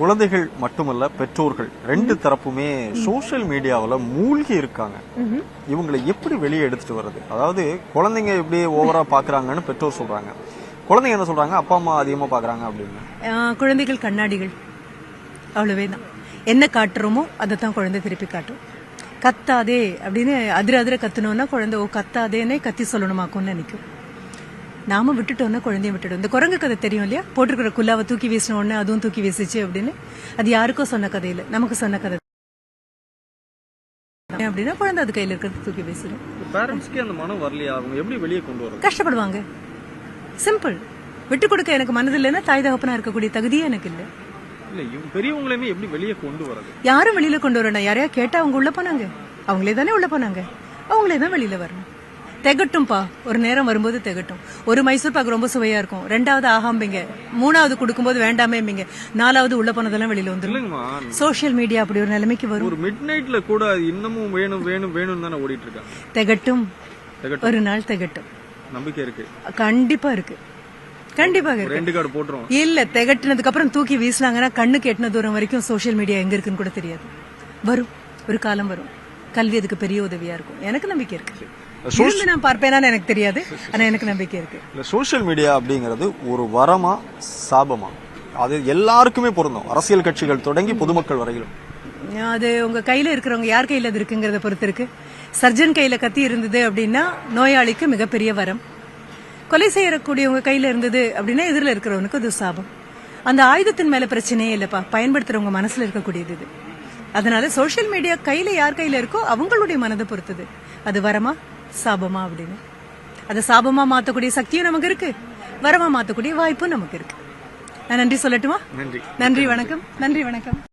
குழந்தைகள் மட்டுமல்ல பெற்றோர்கள் ரெண்டு தரப்புமே சோசியல் மீடியாவில் மூழ்கி இருக்காங்க. இவங்களை எப்படி வெளியே எடுத்துட்டு வர்றது? அதாவது குழந்தைங்க எப்படி ஓவரா பாக்குறாங்கன்னு பெற்றோர் சொல்றாங்க, குழந்தைங்க என்ன சொல்றாங்க, அப்பா அம்மா அதிகமா பாக்குறாங்க அப்படின்னு. குழந்தைகள் கண்ணாடிகள், அவ்வளவேதான். என்ன காட்டுறோமோ அதை தான் குழந்தை திருப்பி காட்டும். கத்தாதே அப்படின்னு அதிர கத்துனோம்னா குழந்தை ஓ கத்தாதேன்னே கத்தி சொல்லணுமாக்கும்னு நினைக்கும். நாம விட்டுட்டோம்னா குழந்தைய விட்டுடும். இந்த குரங்கு கதை தெரியும் இல்லையா? போட்டிருக்கிற குல்லாவை தூக்கி வீசின உடனே அதுவும் தூக்கி வீசிச்சு அப்படின்னு. அது யாருக்கோ சொன்ன கதை இல்லை, நமக்கு சொன்ன கதை. அப்படின்னா குழந்தை அது கையில இருக்கிறது தூக்கி வீசிடும். பேரண்ட்ஸ்க்கு அந்த மனம் வரலையா? அவங்க எப்படி வெளியே கொண்டு வர கஷ்டப்படுவாங்க. சிம்பிள். விட்டு கொடுக்க எனக்கு மனது இல்லைன்னா தாய் தகப்பனா இருக்கக்கூடிய தகுதியே எனக்கு இல்லை. பெரியவங்களையுமே எப்படி வெளியே கொண்டு வரது? யாரும் வெளியில கொண்டு வரணும். யாரையா கேட்டா அவங்க உள்ள போனாங்க, அவங்களே தானே உள்ள போனாங்க, அவங்களே தான் வெளியில வரணும். திகட்டும்பா, ஒரு நேரம் வரும்போது திகட்டும். ஒரு மைசூர் பாக்கு ரொம்ப சுவையா இருக்கும், ரெண்டாவது ஆகாம்பிங்க, மூணாவது கொடுக்கும்போது வேண்டாமேம்பிங்க, நாலாவது உள்ள போனதெல்லாம் வெளியில வந்துடும். சோசியல் மீடியா அப்படி ஒரு நிலைமைக்கு வரும். ஒரு மிட் நைட்ல கூட இன்னமும் வேணும் வேணும் வேணும் தானே ஓடிட்டு இருக்காங்க. திகட்டும், ஒரு நாள் திகட்டும். நம்பிக்கை இருக்கு, கண்டிப்பா இருக்கு, கண்டிப்பாக போட்டுரும். இல்ல திகட்டினதுக்கு அப்புறம் தூக்கி வீசினாங்கன்னா கண்ணுக்கு எட்டின தூரம் வரைக்கும் சோசியல் மீடியா எங்க இருக்குன்னு கூட தெரியாது. வரும், ஒரு காலம் வரும். கல்வி அதுக்கு பெரிய உதவியா இருக்கும். எனக்கு நம்பிக்கை இருக்கு. நான் பார்ப்பேனான்னு எனக்கு தெரியாது, ஆனா எனக்கு நம்பிக்கை இருக்கு. சோசியல் மீடியா அப்படிங்கிறது ஒரு வரமா சாபமா? அது எல்லாருக்குமே பொருந்தும், அரசியல் கட்சிகள் தொடங்கி பொதுமக்கள் வரையிலும். அது உங்க கையில இருக்கிறவங்க யார் கையில அது இருக்குங்கிறத பொறுத்து இருக்கு. சர்ஜன் கையில கத்தி இருந்தது அப்படின்னா நோயாளிக்கு மிகப்பெரிய வரம். கொலை செய்யக்கூடியவங்க கையில இருந்தது அப்படின்னா எதிரில் இருக்கிறவனுக்கு அது சாபம். அந்த ஆயுதத்தின் மேல பிரச்சனையே இல்லப்பா, பயன்படுத்துறவங்க மனசுல இருக்கக்கூடியது இது. அதனால சோசியல் மீடியா கையில யார் கையில இருக்கோ அவங்களுடைய மனதை பொறுத்தது அது வரமா சாபமா அப்படின்னு. அதை சாபமா மாத்தக்கூடிய சக்தியும் நமக்கு இருக்கு, வரமா மாத்தக்கூடிய வாய்ப்பும் நமக்கு இருக்கு. நான் நன்றி சொல்லட்டுமா? நன்றி, நன்றி, வணக்கம். நன்றி, வணக்கம்.